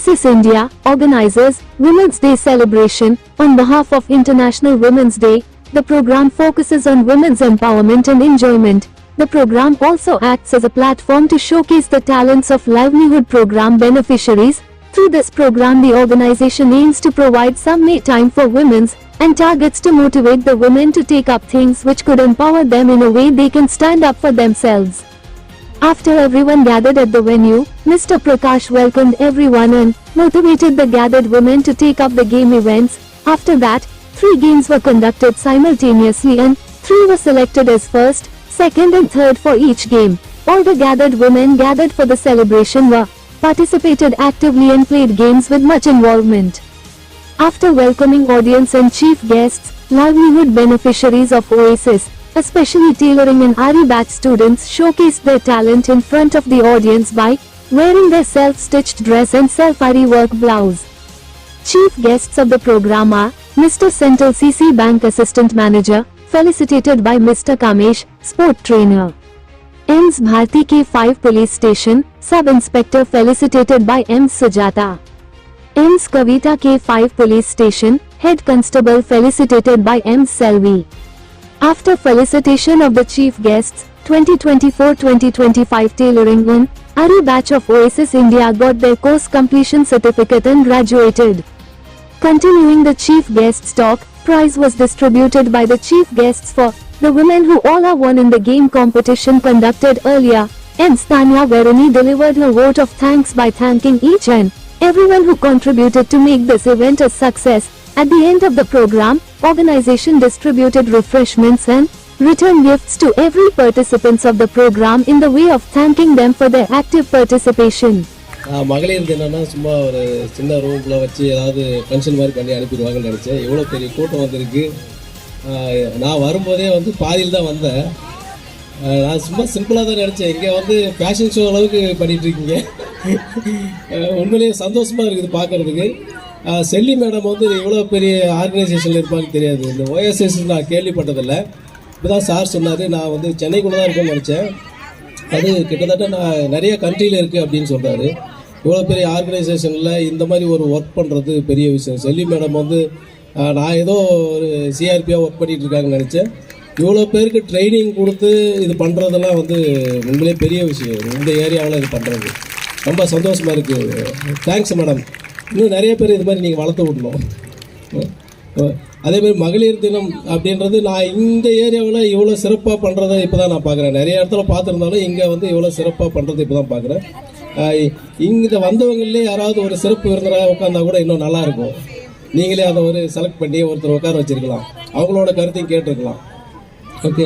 Oasis India organizes Women's Day celebration on behalf of International Women's Day. The program focuses on women's empowerment and enjoyment. The program also acts as a platform to showcase the talents of livelihood program beneficiaries. Through this program, the organization aims to provide some time for women and targets to motivate the women to take up things which could empower them in a way they can stand up for themselves. After everyone gathered at the venue, Mr. Prakash welcomed everyone and motivated the gathered women to take up the game events. After that, 3 games were conducted simultaneously and 3 were selected as first, second and third for each game. All the gathered women gathered for the celebration were participated actively and played games with much involvement. After welcoming audience and chief guests, livelihood beneficiaries of Oasis, especially tailoring and RE batch students, showcased their talent in front of the audience by wearing their self-stitched dress and self-RE work blouse. Chief guests of the program are Mr. Central CC Bank Assistant Manager, felicitated by Mr. Kamesh, Sport Trainer. Ms. Bharti K5 Police Station, Sub-Inspector, felicitated by Ms. Sujata. Ms. Kavita K5 Police Station, Head Constable, felicitated by Ms. Selvi. After felicitation of the chief guests, 2024-2025 tailoring and RE batch of Oasis India got their course completion certificate and graduated. Continuing the chief guests talk, prize was distributed by the chief guests for the women who all are won in the game competition conducted earlier. Ms. Tanya Verani delivered her vote of thanks by thanking each and everyone who contributed to make this event a success. At the end of the program, organization distributed refreshments and return gifts to every participants of the program in the way of thanking them for their active participation. மகளிர் தினம்னா சும்மா ஒரு சின்ன ரூம்ல வச்சு ஏதாவது function மாதிரி பண்ணி அனுப்பிடுவாங்கன்னு நினச்சேன். எவ்வளோ பெரிய கூட்டம் வந்திருக்கு. நான் வரும்போதே பாதியில் தான் வந்தேன். நான் சும்மா சிம்பிளாக தான் நினச்சேன். இங்கே ஃபேஷன் ஷோ அளவுக்கு பண்ணிகிட்ருக்கீங்க. உண்மையிலேயே சந்தோஷமாக இருக்குது பார்க்குறதுக்கு. செல்லி மேடம் எவ்வளோ பெரிய ஆர்கனைசேஷனில் இருப்பான்னு தெரியாது. இந்த ஓஎஸ்எஸ் நான் கேள்விப்பட்டதில்லை. இப்போ தான் சார் சொன்னார். நான் சென்னைக்குள்ளே தான் இருக்குன்னு நினச்சேன். அது கிட்டத்தட்ட நான் நிறைய கண்ட்ரியில் இருக்குது அப்படின்னு சொல்கிறாரு. இவ்வளோ பெரிய ஆர்கனைசேஷனில் இந்த மாதிரி ஒரு ஒர்க் பண்ணுறது பெரிய விஷயம். செல்லி மேடம் நான் ஏதோ ஒரு சிஆர்பியாக ஒர்க் பண்ணிகிட்டு இருக்காங்கன்னு நினச்சேன். இவ்வளோ பேருக்கு ட்ரைனிங் கொடுத்து இது பண்ணுறதெல்லாம் உண்மையிலே பெரிய விஷயம். இந்த ஏரியாவில் இது பண்ணுறது ரொம்ப சந்தோஷமாக இருக்குது. Thanks madam. இன்னும் நிறைய பேர் இது மாதிரி நீங்கள் வளர்த்து விடணும். அதேமாதிரி மகளிர் தினம் அப்படின்றது நான் இந்த ஏரியாவில் இவ்வளோ சிறப்பாக பண்ணுறதை இப்போ தான் நான் பார்க்குறேன். நிறைய இடத்துல பார்த்துருந்தாலும் இங்கே இவ்வளோ சிறப்பாக பண்ணுறது இப்போ தான் பார்க்குறேன். இங்கே வந்தவங்களே யாராவது ஒரு சிறப்பு விருந்தினராக உட்காந்தா கூட இன்னும் நல்லாயிருக்கும். நீங்களே அதை செலக்ட் பண்ணி ஒருத்தர் உட்கார வச்சுருக்கலாம். அவங்களோட கருத்தையும் கேட்டிருக்கலாம். ஓகே,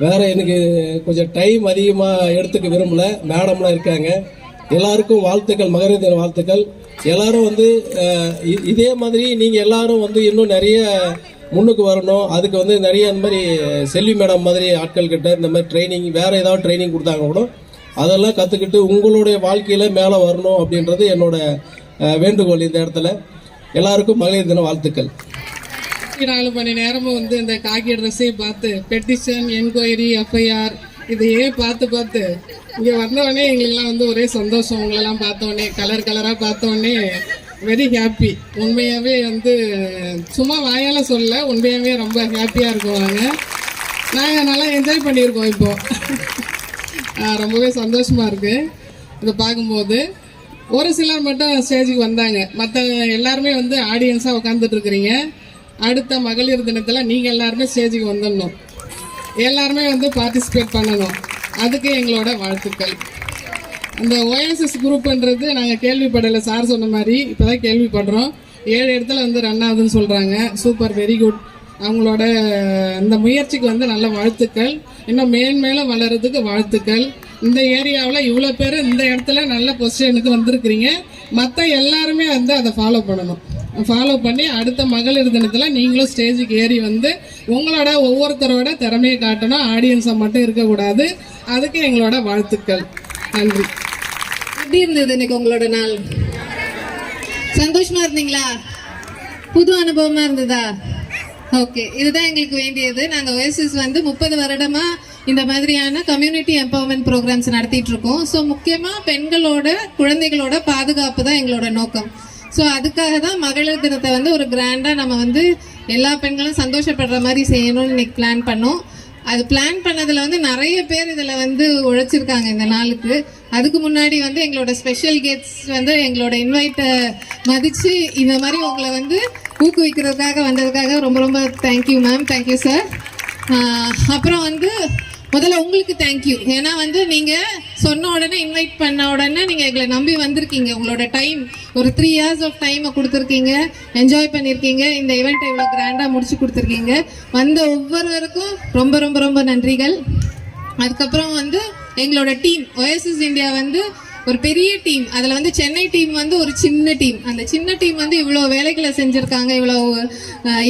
வேறு எனக்கு கொஞ்சம் டைம் அதிகமாக எடுத்துக்க விரும்பலை. மேடம்லாம் இருக்காங்க. எல்லாருக்கும் வாழ்த்துக்கள், மகளிர் தின வாழ்த்துக்கள். எல்லாரும் இதே மாதிரி நீங்கள் எல்லாரும் இன்னும் நிறைய முன்னுக்கு வரணும். அதுக்கு நிறைய இந்த மாதிரி செல்வி மேடம் மாதிரி ஆட்கள் கிட்ட இந்த மாதிரி ட்ரைனிங், வேறு ஏதாவது ட்ரைனிங் கொடுத்தாங்க கூட அதெல்லாம் கற்றுக்கிட்டு உங்களுடைய வாழ்க்கையில் மேலே வரணும் அப்படின்றது என்னோட வேண்டுகோள். இந்த இடத்துல எல்லாருக்கும் மகளிர் தின வாழ்த்துக்கள். 4 மணி நேரமும் இந்த காக்கி ட்ரெஸ்ஸே பார்த்து பெட்டிஷன், என்கொயரி, எஃப்ஐஆர் இதையே பார்த்து இங்கே வந்தோடனே எங்களுக்கெல்லாம் ஒரே சந்தோஷம். உங்களெல்லாம் பார்த்தோன்னே கலராக பார்த்தோன்னே வெரி ஹாப்பி. உண்மையாகவே சும்மா வாயால் சொல்ல, உண்மையாகவே ரொம்ப ஹாப்பியாக இருக்குவாங்க. நாங்கள் நல்லா என்ஜாய் பண்ணியிருக்கோம். இப்போது ரொம்பவே சந்தோஷமாக இருக்குது இதை பார்க்கும்போது. ஒரு சிலர் மட்டும் ஸ்டேஜுக்கு வந்தாங்க. மற்ற எல்லாருமே ஆடியன்ஸாக உட்காந்துட்ருக்குறீங்க. அடுத்த மகளிர் தினத்தில் நீங்கள் எல்லாருமே ஸ்டேஜுக்கு வந்துடணும். எல்லாருமே பார்ட்டிசிபேட் பண்ணணும். அதுக்கு எங்களோட வாழ்த்துக்கள். அந்த ஓஎஸ்எஸ் குரூப்ன்றது நாங்கள் கேள்விப்படலை. சார் சொன்ன மாதிரி இப்போ தான் கேள்விப்படுறோம். 7 இடத்துல ரன் ஆகுதுன்னு சொல்கிறாங்க. Super, very good. அவங்களோட அந்த முயற்சிக்கு நல்ல வாழ்த்துக்கள். இன்னும் மேலும் வளர்கிறதுக்கு வாழ்த்துக்கள். இந்த ஏரியாவில் இவ்வளோ பேர் இந்த இடத்துல நல்ல பொசிஷனுக்கு வந்திருக்கிறீங்க. மற்ற எல்லாருமே அதை ஃபாலோ பண்ணணும். ஃபாலோ பண்ணி அடுத்த மகளிர் தினத்தில் நீங்களும் ஸ்டேஜுக்கு ஏறி உங்களோட ஒவ்வொருத்தரோட திறமையை காட்டணும். ஆடியன்ஸை மட்டும் இருக்கக்கூடாது. அதுக்கு எங்களோட வாழ்த்துக்கள். நன்றி. எப்படி இருந்தது இன்னைக்கு உங்களோட நாள்? சந்தோஷமா இருந்தீங்களா? புது அனுபவமா இருந்ததா? ஓகே, இதுதான் எங்களுக்கு வேண்டியது. நாங்கள் ஓஎஸ்எஸ் 30 வருடமா இந்த மாதிரியான கம்யூனிட்டி எம்பவர்மெண்ட் ப்ரோக்ராம்ஸ் நடத்திட்டு இருக்கோம். ஸோ முக்கியமாக பெண்களோட குழந்தைகளோட பாதுகாப்பு தான் எங்களோட நோக்கம். ஸோ அதுக்காக தான் மகளிர் தினத்தை வந்து ஒரு கிராண்டாக நம்ம வந்து எல்லா பெண்களும் சந்தோஷப்படுற மாதிரி செய்யணும்னு இன்னைக்கு பிளான் பண்ணோம். அது பிளான் பண்ணதில் வந்து நிறைய பேர் இதில் வந்து உழைச்சிருக்காங்க இந்த நாளுக்கு. அதுக்கு முன்னாடி வந்து எங்களோட ஸ்பெஷல் கெஸ்ட்ஸ் வந்து எங்களோட இன்வைட்டை மதித்து இந்த மாதிரி உங்களை வந்து ஊக்குவிக்கிறதுக்காக வந்ததுக்காக ரொம்ப ரொம்ப தேங்க்யூ மேம், தேங்க்யூ சார். அப்புறம் வந்து முதல்ல உங்களுக்கு தேங்க்யூ. ஏன்னா வந்து நீங்கள் சொன்ன உடனே இன்வைட் பண்ண உடனே நீங்கள் எங்களை நம்பி வந்திருக்கீங்க. உங்களோட டைம் ஒரு 3 years ஆஃப் டைமை கொடுத்துருக்கீங்க, என்ஜாய் பண்ணியிருக்கீங்க, இந்த ஈவெண்ட்டை இவ்வளோ கிராண்டாக முடிச்சு கொடுத்துருக்கீங்க. வந்த ஒவ்வொருவருக்கும் ரொம்ப ரொம்ப ரொம்ப நன்றிகள். அதுக்கப்புறம் வந்து எங்களோட டீம் OSS இந்தியா வந்து ஒரு பெரிய டீம். அதில் வந்து சென்னை டீம் வந்து ஒரு சின்ன டீம். அந்த சின்ன டீம் வந்து இவ்வளோ வேலைகளை செஞ்சுருக்காங்க, இவ்வளோ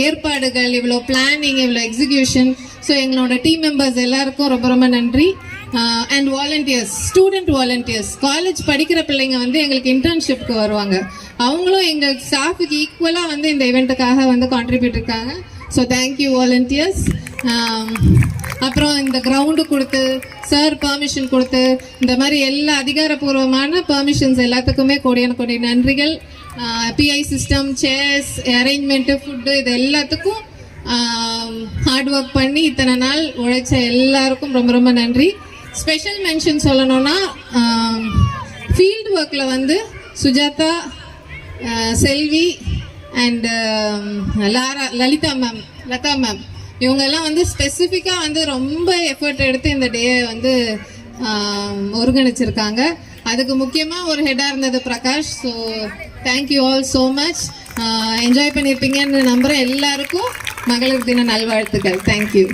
ஏற்பாடுகள், இவ்வளோ பிளானிங், இவ்வளோ எக்ஸிக்யூஷன். ஸோ எங்களோட டீம் மெம்பர்ஸ் எல்லாருக்கும் ரொம்ப ரொம்ப நன்றி. And volunteers, student volunteers, college படிக்கிற பிள்ளைங்க வந்து எங்களுக்கு இன்டர்ன்ஷிப்க்கு வருவாங்க. அவங்களும் எங்கள் ஸ்டாஃபுக்கு ஈக்குவலாக வந்து இந்த இவெண்ட்டுக்காக வந்து கான்ட்ரிபியூட் இருக்காங்க. So thank you volunteers. அப்புறம் இந்த கிரவுண்டு கொடுத்து, சார் பெர்மிஷன் கொடுத்து, இந்த மாதிரி எல்லா அதிகாரப்பூர்வமான பெர்மிஷன்ஸ் எல்லாத்துக்குமே கோடி நன்றிகள். PI system, chairs, arrangement, food, இது எல்லாத்துக்கும் ஹார்ட் ஒர்க் பண்ணி இத்தனை நாள் உழைச்ச எல்லாருக்கும் ரொம்ப ரொம்ப நன்றி. ஸ்பெஷல் மென்ஷன் சொல்லணும்னா ஃபீல்டு ஒர்க்கில் வந்து சுஜாதா, செல்வி அண்ட் லதா மேம் இவங்கெல்லாம் வந்து ஸ்பெசிஃபிக்காக வந்து ரொம்ப எஃபர்ட் எடுத்து இந்த டேயை வந்து ஒருங்கிணைச்சிருக்காங்க. அதுக்கு முக்கியமாக ஒரு ஹெட்டாக இருந்தது Prakash. So thank you all so much. Enjoy பண்ணியிருப்பீங்கன்னு நம்புகிறேன். எல்லாருக்கும் மகளிர் தின நல்வாழ்த்துக்கள். தேங்க்யூ.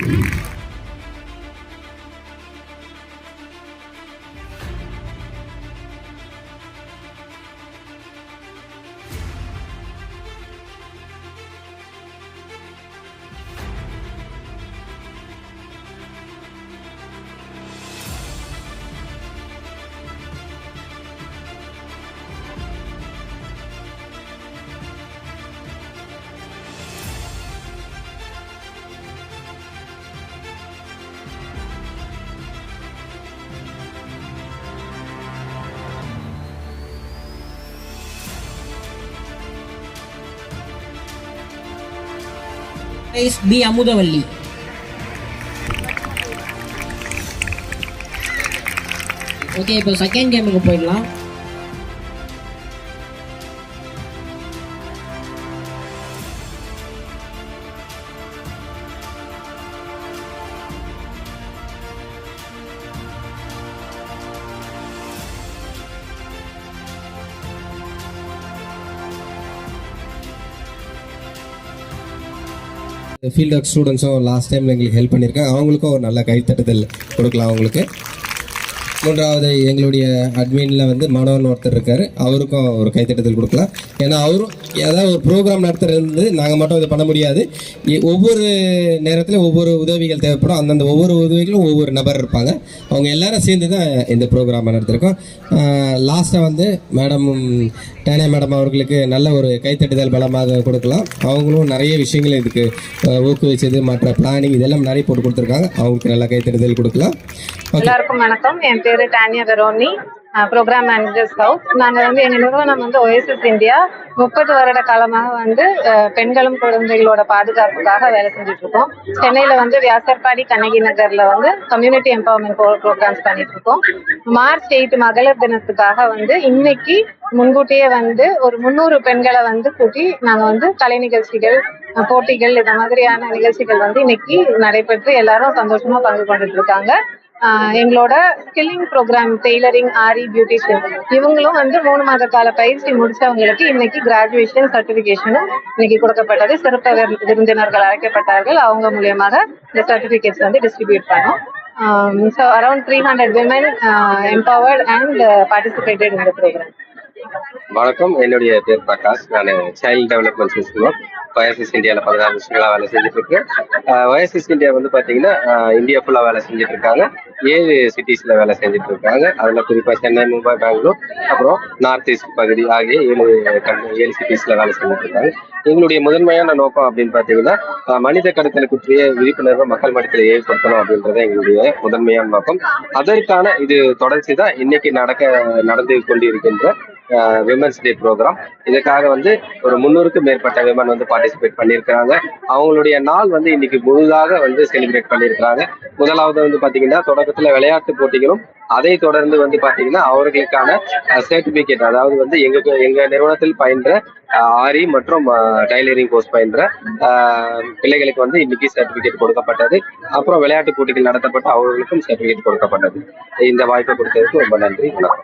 பி அமுதவல்லி. ஓகே, இப்போ செகண்ட் கேமுக்கு போயிடலாம். ஃபீல்ட் ஒர்க் ஸ்டூடெண்ட்ஸும் லாஸ்ட் டைமில் எங்களுக்கு ஹெல்ப் பண்ணியிருக்காங்க. அவங்களுக்கும் ஒரு நல்ல கைத்தட்டுதல் கொடுக்கலாம் அவங்களுக்கு. மூன்றாவது எங்களுடைய அட்மினில் வந்து மனோன் ஒருத்தர் இருக்கார், அவருக்கும் ஒரு கைத்தட்டுதல் கொடுக்கலாம். ஏன்னா அவரும் ஏதாவது ஒரு ப்ரோக்ராம் நடத்துறது நாங்கள் மட்டும் இதை பண்ண முடியாது. ஒவ்வொரு நேரத்தில் ஒவ்வொரு உதவிகள் தேவைப்படும். அந்தந்த ஒவ்வொரு உதவிகளும் ஒவ்வொரு நபர் இருப்பாங்க. அவங்க எல்லாரும் சேர்ந்து தான் இந்த ப்ரோக்ராமை நடத்திருக்கோம். லாஸ்ட்டாக வந்து மேடம் டேனியா மேடம் அவர்களுக்கு நல்ல ஒரு கைத்தட்டுதல் பலமாக கொடுக்கலாம். அவங்களும் நிறைய விஷயங்கள் இதுக்கு ஊக்குவிச்சது, மற்ற பிளானிங் இதெல்லாம் நிறைய போட்டு கொடுத்துருக்காங்க. அவங்களுக்கு நல்ல கைத்தட்டுதல் கொடுக்கலாம். எல்லாருக்கும் வணக்கம். என் பேரு டானியா வெரோனி, ப்ரோக்ராம் மேனேஜர் சவுத். நாங்கள் வந்து எங்கள் நிறுவனம் வந்து OSS இந்தியா 30 வருட காலமாக வந்து பெண்களும் குழந்தைகளோட பாதுகாப்புக்காக வேலை செஞ்சுட்டு இருக்கோம். சென்னையில் வந்து வியாசர்பாடி, கண்ணகி நகரில் வந்து கம்யூனிட்டி எம்பவர்மெண்ட் ப்ரோக்ராம்ஸ் பண்ணிட்டு இருக்கோம். மார்ச் 8 மகளிர் தினத்துக்காக வந்து இன்னைக்கு முன்கூட்டியே வந்து ஒரு 300 பெண்களை வந்து கூட்டி நாங்கள் வந்து கலை நிகழ்ச்சிகள், போட்டிகள், இந்த மாதிரியான நிகழ்ச்சிகள் வந்து இன்னைக்கு நடைபெற்று எல்லாரும் சந்தோஷமா பங்கு கொண்டுட்டு இருக்காங்க. எங்களோட ஸ்கில்லிங் ப்ரோக்ராம், டெய்லரிங், ஆரி, பியூட்டிஷியன் இவங்களும் வந்து 3 மாத கால பயிற்சி முடிச்சவங்களுக்கு இன்னைக்கு கிராஜுவேஷன் சர்டிபிகேஷனும் இன்னைக்கு கொடுக்கப்பட்டது. சிறப்பு விருந்தினர்கள் அழைக்கப்பட்டார்கள். அவங்க மூலியமாக இந்த சர்டிபிகேட்ஸ் வந்து டிஸ்ட்ரிபியூட் பண்ணோம். So around 300 women empowered and participated in the program. வணக்கம், என்னுடைய பேர் பிரகாஷ். நான் சைல்டு டெவலப்மெண்ட் சிஸ்டம் ஒயசிஸ் இந்தியாவில் 16 வருஷங்களா வேலை செஞ்சுட்டு இருக்கேன். ஒயசிஸ் இந்தியா வந்து பார்த்தீங்கன்னா இந்தியா ஃபுல்லாக வேலை செஞ்சுட்டு இருக்காங்க. 7 சிட்டிஸில் வேலை செஞ்சுட்டு இருக்காங்க. அதில் குறிப்பாக சென்னை, மும்பை, பெங்களூர், அப்புறம் நார்த் ஈஸ்ட் பகுதி ஆகிய 7 சிட்டிஸில் வேலை செஞ்சுட்டு இருக்காங்க. எங்களுடைய முதன்மையான நோக்கம் அப்படின்னு பார்த்தீங்கன்னா மனித கடத்தலுக்குரிய விழிப்புணர்வை மக்கள் மட்டத்தில் ஏற்படுத்தணும் அப்படின்றத எங்களுடைய முதன்மையான நோக்கம். அதற்கான இது தொடர்ச்சி தான் இன்னைக்கு நடந்து கொண்டிருக்கின்ற விமன்ஸ் டே ப்ரோக்ராம். இதுக்காக வந்து ஒரு 300க்கும் மேற்பட்ட விமன் வந்து பார்ட்டிசிபேட் பண்ணியிருக்கிறாங்க. அவங்களுடைய நாள் வந்து இன்னைக்கு முழுதாக வந்து செலிப்ரேட் பண்ணியிருக்கிறாங்க. முதலாவது வந்து பாத்தீங்கன்னா தொடக்கத்துல விளையாட்டு போட்டிகளும், அதை தொடர்ந்து வந்து பாத்தீங்கன்னா அவர்களுக்கான சர்டிபிகேட், அதாவது வந்து எங்க நிறுவனத்தில் பயின்ற ஆரி மற்றும் டைலரிங் கோர்ஸ் பயின்ற பிள்ளைகளுக்கு வந்து இன்னைக்கு சர்டிபிகேட் கொடுக்கப்பட்டது. அப்புறம் விளையாட்டு போட்டிகள் நடத்தப்பட்டு அவர்களுக்கும் சர்டிபிகேட் கொடுக்கப்பட்டது. இந்த வாய்ப்பை கொடுத்ததுக்கு ரொம்ப நன்றி. வணக்கம்.